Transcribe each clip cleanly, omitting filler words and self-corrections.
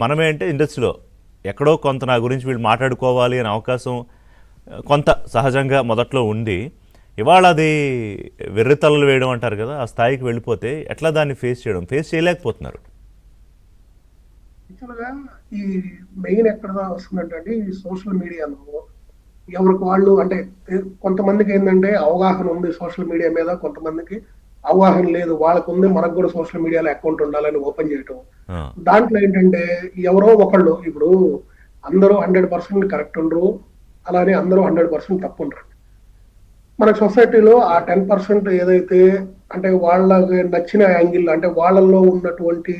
మనమే అంటే ఇండస్ట్రీలో ఎక్కడో కొంత నా గురించి వీళ్ళు మాట్లాడుకోవాలి అనే అవకాశం కొంత సహజంగా మొదట్లో ఉంది. ఇవాళ అది వెర్రితలలు వేయడం అంటారు కదా, ఆ స్థాయికి వెళ్ళిపోతే ఎట్లా దాన్ని ఫేస్ చేయలేకపోతున్నారు. యాక్చువల్‌గా ఈ మెయిన్ ఎక్కడ వస్తుందంటే ఈ సోషల్ మీడియాలో ఎవరికి వాళ్ళు అంటే కొంతమందికేందంటే అవగాహన ఉంది సోషల్ మీడియా మీద. కొంతమందికి అవగాహన లేదు. వాళ్ళకుంది మనకు కూడా సోషల్ మీడియాలో అకౌంట్ ఉండాలని ఓపెన్ చేయటం. ఆ! దాంట్లో ఏంటంటే ఎవరో ఒకళ్ళు ఇప్పుడు అందరూ 100% కరెక్ట్ ఉండరు. అలానే అందరూ 100% తప్పు ఉండరు. మన సొసైటీలో ఆ 10% ఏదైతే అంటే వాళ్ళకి నచ్చిన యాంగిల్ అంటే వాళ్ళల్లో ఉన్నటువంటి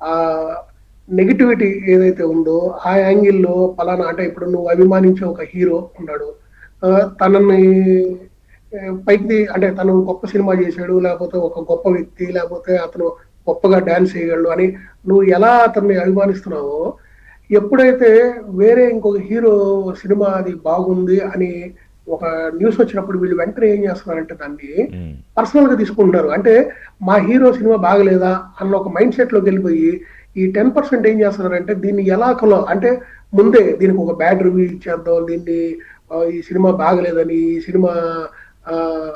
ఆహ్, నెగటివిటీ ఏదైతే ఉందో ఆ యాంగిల్‌లో పలానా అంటే ఇప్పుడు నువ్వు అభిమానించే ఒక హీరో ఉన్నాడు. తనని అంటే తను గొప్ప సినిమా చేశాడు. లేకపోతే ఒక గొప్ప వ్యక్తి. లేకపోతే అతను గొప్పగా డాన్స్ చేయగలడు అని నువ్వు ఎలా అతన్ని అభిమానిస్తున్నావో, ఎప్పుడైతే వేరే ఇంకొక హీరో సినిమా అది బాగుంది అని ఒక న్యూస్ వచ్చినప్పుడు వీళ్ళు వెంటనే ఏం చేస్తున్నారంటే దాన్ని హ్మ్. పర్సనల్‌గా తీసుకుంటున్నారు. అంటే మా హీరో సినిమా బాగలేదా అన్న ఒక మైండ్ సెట్‌లోకి వెళ్ళిపోయి ఈ 10% ఏం చేస్తున్నారంటే దీన్ని అంటే ముందే దీనికి ఒక బ్యాడ్ రివ్యూ ఇచ్చేద్దాం. దీన్ని ఈ సినిమా బాగలేదని, ఈ సినిమా ఆహ్,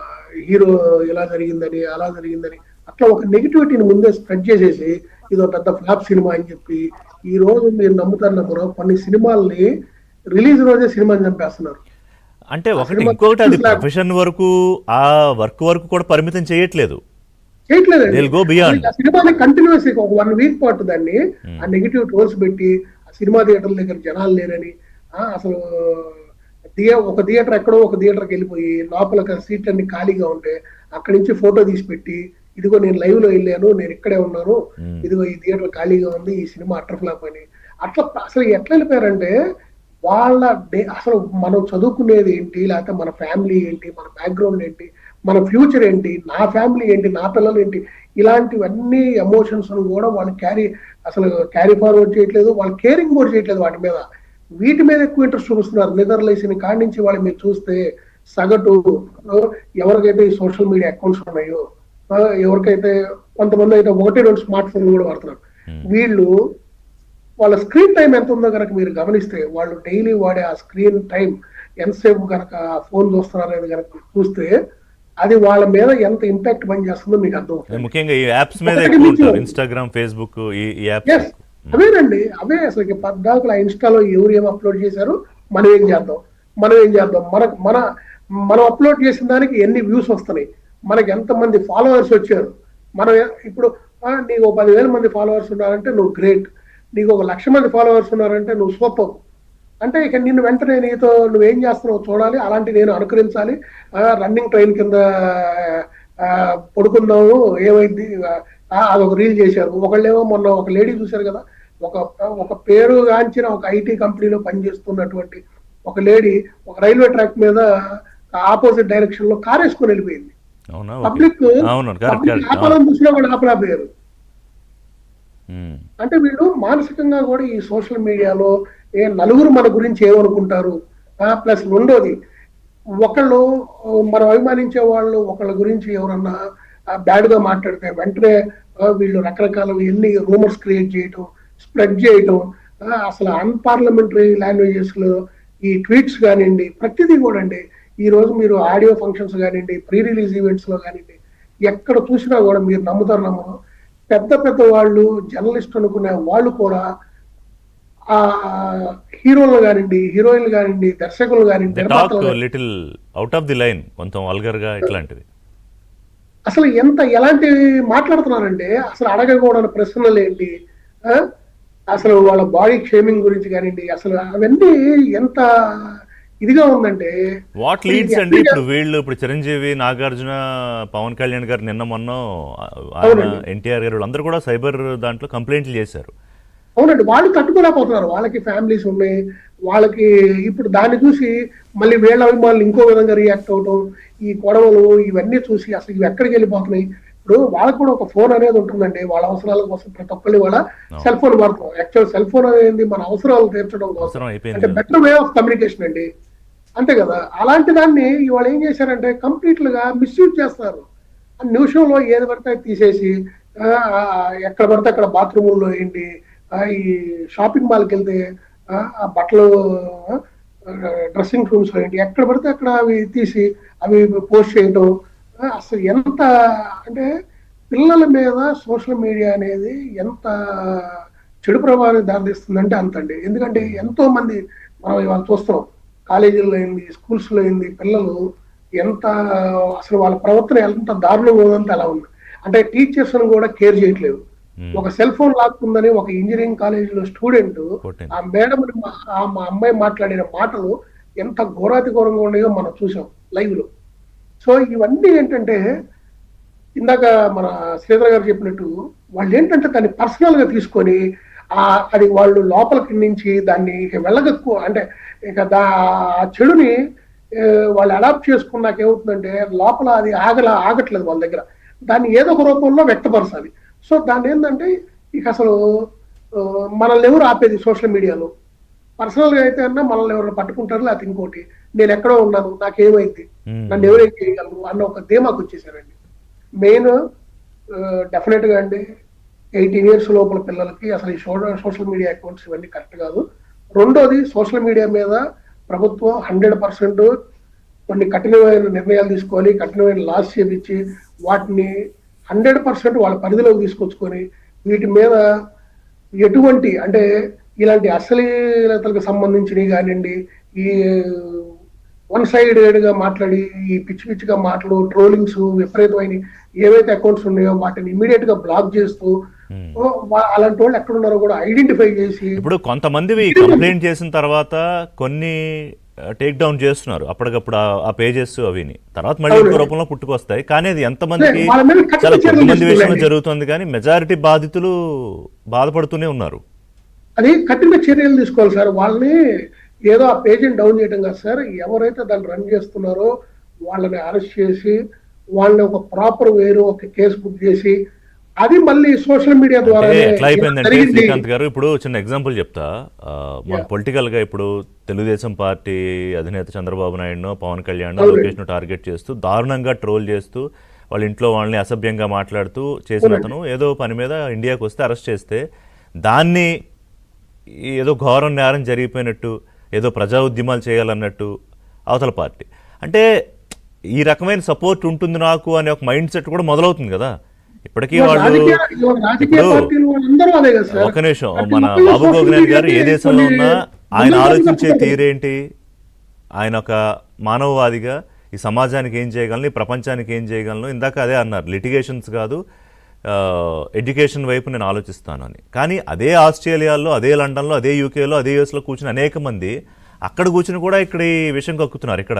హీరో ఇలా జరిగిందని, అలా జరిగిందని అట్లా ఒక నెగటివిటీని ముందే స్ప్రెడ్ చేసేసి ఇదో పెద్ద ఫ్లాప్ సినిమా అని చెప్పి ఈ రోజు మీరు నమ్ముతారో నమ్మరో కొన్ని సినిమాల్ని రిలీజ్ రోజే సినిమాని చంపేస్తున్నారు. అంటే ఆ ఒకటి సినిమా ఇంకొకటి అది సక్సెస్ ప్రొఫెషన్ వరకు, ఆ వర్క్ వరకు కూడా పరిమితం చేయట్లేదు. దే చేయట్లేదండి. విల్ గో అసలు బియాండ్. ఆ సినిమాని కంటిన్యూయస్‌గా ఒక 1 వీక్ పాటు దాన్ని ఆ హ్మ్. నెగెటివ్ ట్రోల్స్ పెట్టి, ఆ సినిమా థియేటర్ల దగ్గర జనాలు లేరని, అసలు ఒక థియేటర్ ఎక్కడో ఒక థియేటర్‌కెళ్ళిపోయి లోపల సీట్లన్నీ ఖాళీగా ఉంటే, అక్కడి నుంచి ఫోటో తీసి పెట్టి, ఇదిగో నేను లైవ్‌లో ఎళ్ళాను. నేను ఇక్కడే ఉన్నాను. హ్మ్. ఇదిగో ఈ థియేటర్ ఖాళీగా ఉంది. ఈ సినిమా అట్టర్ ఫ్లాప్ అని. అట్లా అసలు ఎట్లా ఎళ్ళిపోయారంటే, వాళ్ళ అసలు మనం చదువుకునేది ఏంటి? లేకపోతే మన ఫ్యామిలీ ఏంటి? మన బ్యాక్‌గ్రౌండ్ ఏంటి? మన ఫ్యూచర్ ఏంటి? నా ఫ్యామిలీ ఏంటి? నా పిల్లలు ఏంటి? ఇలాంటివన్నీ ఎమోషన్స్‌ని గూడా వాళ్ళు క్యారీ ఫార్వర్డ్ చేయట్లేదు. వాళ్ళు కేరింగ్ కూడా చేయట్లేదు వాటి మీద. వీటి మీద ఎక్కువ ఇంట్రెస్ట్ చూపిస్తున్నారు. నిద్ర లేసిన కాడి నుంచి వాళ్ళు మీరు చూస్తే సగటు ఎవరికైతే ఈ సోషల్ మీడియా అకౌంట్స్ ఉన్నాయో, ఎవరికైతే కొంతమందయితే 1, 2 స్మార్ట్ ఫోన్‌లు గూడా వాడుతున్నారు. హ్మ్. వీళ్ళు వాళ్ళ స్క్రీన్ టైమ్ ఎంత ఉందో గనక మీరు గమనిస్తే, వాళ్ళు డైలీ వాడే ఆ స్క్రీన్ టైమ్ ఎంతసేపు గనక ఫోన్ చూస్తున్నారనేది గనక చూస్తే, అది వాళ్ళ మీద ఎంత ఇంపాక్ట్ పనిచేస్తుందో మీకు అది అర్థమవుతుందండి. ముఖ్యంగా ఈ యాప్స్ మీద ఒకటికి ఎక్కువ మించి ఉంటారు. ఒకటి. ఇన్‌స్టాగ్రామ్, ఫేస్‌బుక్ ఈ యాప్స్ యెస్. ఎక్కువ. హ్మ్. అవేనండి. అవే అసలకి పద్దాకల ఇన్‌స్టాలో ఎవరు ఏం అప్‌లోడ్ చేశారు, మనం ఏం చేద్దాం. మనం ఏం చేద్దాం. మనం అప్‌లోడ్ చేసిన దానికి ఎన్ని వ్యూస్ వస్తున్నాయి. మనకి ఎంతమంది ఫాలోవర్స్ వచ్చారు. మనం ఇప్పుడు నీకు ఓ 10,000 మంది ఫాలోవర్స్ ఉన్నారంటే నువ్వు గ్రేట్. నీకు ఒక 1,00,000 మంది ఫాలోవర్స్ ఉన్నారంటే నువ్వు సూపర్. అంటే ఇక నిన్ను వెంటనే నువ్వేం చేస్తున్నావో చూడాలి. అలాంటి నేను అనుకరించాలి. రన్నింగ్ ట్రైన్ కింద పడుకుందాము ఏమైద్ది అదొక రీల్ చేశారు. ఒకళ్ళేమో మొన్న ఒక లేడీ చూశారు కదా! ఒక ఒక పేరుగాంచిన ఒక ఐటీ కంపెనీలో పనిచేస్తున్నటువంటి ఒక లేడీ ఒక రైల్వే ట్రాక్ మీద ఆపోజిట్ డైరెక్షన్‌లో కారేసుకొని వెళ్ళిపోయింది. అవునా? ఓకే. పబ్లిక్ అవును. కరెక్ట్. Public correct. అవును. ఆపాలని చూసినా కూడా ఆపలేకపోయారు. హ్మ్. అంటే వీళ్ళు మానసికంగా కూడా ఈ సోషల్ మీడియాలో నలుగురు మన గురించి ఏమనుకుంటారు. ప్లస్ రెండోది ఒకళ్ళు మనం అభిమానించే వాళ్ళు ఒకళ్ళ గురించి ఎవరన్నా బ్యాడ్‌గా మాట్లాడితే వెంటనే వీళ్ళు రకరకాల ఎన్ని రూమర్స్ క్రియేట్ చేయటం, స్ప్రెడ్ చేయటం, అసలు అన్‌పార్లమెంటరీ లాంగ్వేజెస్‌లో ఈ ట్వీట్స్ గానియండి, ప్రతిదీ గూడండి. ఈరోజు మీరు ఆడియో ఫంక్షన్స్ గానియండి, ప్రీ రిలీజ్ ఈవెంట్స్‌లో గానియండి, ఎక్కడ చూసినా గూడా మీరు నమ్ముతారో నమ్మరో పెద్ద పెద్ద వాళ్ళు జర్నలిస్ట్ అనుకునే వాళ్ళు కూడా హీరోలు గానియండి, హీరోయిన్‌లు గానియండి, దర్శకులు గానియండి, దే టాక్ నిర్మాతలు గాని little out of the line, కొంచెం వల్గర్‌గా ఇట్లాంటివి. అసలు ఎలాంటి మాట్లాడుతున్నారంటే అసలు అడగకూడని ప్రశ్నలేంటి? ఆ! అసలు వాళ్ళ బాడీ షేమింగ్ గురించి గానియండి, అసలు అవన్నీ ఎంత ఇదిగా ఉందంటే వాట్ అసలు ఇది లీడ్స్ అండి, ఎక్కడ ఇప్పుడు ఇప్పుడు చిరంజీవి, నాగార్జున, పవన్ కళ్యాణ్ గారు నిన్న మొన్న ఆయన అవునండి. ఎన్టీఆర్ గారు వీళ్ళందరూ కూడా సైబర్ దాంట్లో కంప్లైంట్లు చేశారు. అవునండి. వాళ్ళు తట్టుకోలేకపోతున్నారు. వాళ్ళకి ఫ్యామిలీస్ ఉన్నాయి. వాళ్ళకి ఇప్పుడు దాన్ని చూసి మళ్ళీ వీళ్ళ అభిమానులు ఇంకో విధంగా రియాక్ట్ అవ్వటం, ఈ గొడవలు ఇవన్నీ చూసి అసలు ఇవి ఎక్కడికెళ్ళిపోతున్నాయి. ఇప్పుడు వాళ్ళకి కూడా ఒక ఫోన్ అనేది ఉంటుందండి. వాళ్ళ అవసరాల కోసం ప్రతి ఒక్కళ్ళు ఇవాళ అవును. సెల్ ఫోన్ వాడుతున్నాం. యాక్చువల్ సెల్ ఫోన్ అనేది మన అవసరాలు తీర్చడం కోసం. అవసరం అయిపోయింది అంటే కదా. బెటర్ వే ఆఫ్ కమ్యూనికేషన్ అండి. అంతే కదా! అలాంటి దాన్ని ఇవాళ ఏం చేశారంటే కంప్లీట్‌గా మిస్‌యూజ్ చేస్తున్నారు. ఆ నిమిషంలో ఏది పడితే అది తీసేసి ఎక్కడ పడితే అక్కడ బాత్రూముల్లో ఏంటి ఈ షాపింగ్ మాల్కి వెళ్తే ఆ బట్టలు డ్రెస్సింగ్ రూమ్స్ లో ఏంటి ఎక్కడ పడితే అక్కడ అవి తీసి అవి పోస్ట్ చేయటం అసలు ఎంత అంటే పిల్లల మీద సోషల్ మీడియా అనేది ఎంత చెడు ప్రభావానికి దారితీస్తుందంటే అంతండి. ఎందుకంటే ఎంతో మంది మనం ఇవాళ చూస్తున్నాం, కాలేజీల్లో అయింది, స్కూల్స్ లో అయింది, పిల్లలు ఎంత అసలు వాళ్ళ ప్రవర్తన ఎంత దారుణంగా ఉందంటే అలా ఉంది. అంటే టీచర్స్ కూడా కేర్ చేయట్లేదు. ఒక సెల్ ఫోన్ లాక్కుందని ఒక ఇంజనీరింగ్ కాలేజీలో స్టూడెంట్ ఆ మేడం మా అమ్మాయి మాట్లాడిన మాటలు ఎంత ఘోరాతి ఘోరంగా ఉన్నాయో మనం చూసాం లైవ్ లో. సో ఇవన్నీ ఏంటంటే ఇందాక మన శ్రీధర్ గారు చెప్పినట్టు వాళ్ళు ఏంటంటే దాన్ని పర్సనల్ గా తీసుకొని అది వాళ్ళు లోపలికి నుంచి దాన్ని వెళ్ళగక్కు అంటే ఇక ఆ చెడుని వాళ్ళు అడాప్ట్ చేసుకున్నాక ఏమవుతుందంటే లోపల అది ఆగట్లేదు వాళ్ళ దగ్గర, దాన్ని ఏదో ఒక రూపంలో వ్యక్తపరచాలి. సో దాన్ని ఏంటంటే ఇక అసలు మనల్ని ఎవరు ఆపేది సోషల్ మీడియాలో? పర్సనల్ గా అయితే అన్నా మనల్ని ఎవరు పట్టుకుంటారు, లేకపోతే ఇంకోటి నేను ఎక్కడో ఉన్నాను నాకేమైంది నన్ను ఎవరేం చేయగలరు అన్న ఒక ధీమాకు వచ్చేసారండి. మెయిన్ డెఫినెట్ గా అండి 18 years లోపల పిల్లలకి అసలు ఈ సోషల్ మీడియా అకౌంట్స్ ఇవన్నీ కరెక్ట్ కాదు. రెండోది సోషల్ మీడియా మీద ప్రభుత్వం 100% కొన్ని కఠినమైన నిర్ణయాలు తీసుకోవాలి, కఠినమైన లాస్ చేపించి వాటిని 100% వాళ్ళ పరిధిలోకి తీసుకొచ్చుకొని వీటి మీద ఎటువంటి అంటే ఇలాంటి అశ్లీలతలకు సంబంధించినవి కానివ్వండి, ఈ వన్ సైడెడ్ గా మాట్లాడి ఈ పిచ్చి పిచ్చిగా మాటలు ట్రోలింగ్స్ విపరీతమైన ఏవైతే అకౌంట్స్ ఉన్నాయో వాటిని ఇమీడియట్ గా బ్లాక్ చేస్తూ అలాంటి వాళ్ళు ఎక్కడ ఉన్నారో కూడా ఐడెంటిఫై చేసి ఇప్పుడు కొంతమందివి కంప్లైంట్ చేసిన తర్వాత కొన్ని టేక్ డౌన్ చేస్తున్నారు అప్పటికప్పుడు ఆ పేజెస్ అవిని, తర్వాత మళ్ళీ ఇంకో రూపంలో పుట్టుకొస్తాయి. కానీ అది ఎంతమందికి చాలా కొంతమంది విషయంలో జరుగుతుంది, కానీ మెజారిటీ బాధితులు బాధపడుతూనే ఉన్నారు. అది కఠిన చర్యలు తీసుకోవాలి సార్. వాళ్ళని ఏదో ఆ పేజీని డౌన్ చేయడం కాదు సార్, ఎవరైతే దాన్ని రన్ చేస్తున్నారో వాళ్ళని అరెస్ట్ చేసి వాళ్ళని ఒక ప్రాపర్ వేరు ఒక కేసు బుక్ చేసి అది మళ్ళీ సోషల్ మీడియా ద్వారా ఎట్లా అయిపోయిందంటే శ్రీకాంత్ గారు, ఇప్పుడు చిన్న ఎగ్జాంపుల్ చెప్తా. మన పొలిటికల్ గా ఇప్పుడు తెలుగుదేశం పార్టీ అధినేత చంద్రబాబు నాయుడును, పవన్ కళ్యాణ్, లోకేష్ ను టార్గెట్ చేస్తూ దారుణంగా ట్రోల్ చేస్తూ వాళ్ళ ఇంట్లో వాళ్ళని అసభ్యంగా మాట్లాడుతూ చేసిన అతను ఏదో పని మీద ఇండియాకి వస్తే అరెస్ట్ చేస్తే దాన్ని ఏదో ఘోరం నేరం జరిగిపోయినట్టు, ఏదో ప్రజా ఉద్యమాలు చేయాలన్నట్టు అవతల పార్టీ అంటే ఈ రకమైన సపోర్ట్ ఉంటుంది నాకు అనే ఒక మైండ్ సెట్ కూడా మొదలవుతుంది కదా. ఇప్పటికీ వాళ్ళు ఒక నిమిషం, మన బాబు గోగినేని గారు ఏ దేశంలో ఉన్నా ఆయన ఆలోచించే తీరేంటి, ఆయన ఒక మానవవాదిగా ఈ సమాజానికి ఏం చేయగలను, ఈ ప్రపంచానికి ఏం చేయగలను, ఇందాక అదే అన్నారు లిటిగేషన్స్ కాదు ఎడ్యుకేషన్ వైపు నేను ఆలోచిస్తాను అని. కానీ అదే ఆస్ట్రేలియాలో, అదే లండన్లో, అదే యూకేలో, అదే యూఎస్లో కూర్చుని అనేక మంది అక్కడ కూర్చుని కూడా ఇక్కడ ఈ విషయం కక్కుతున్నారు. ఇక్కడ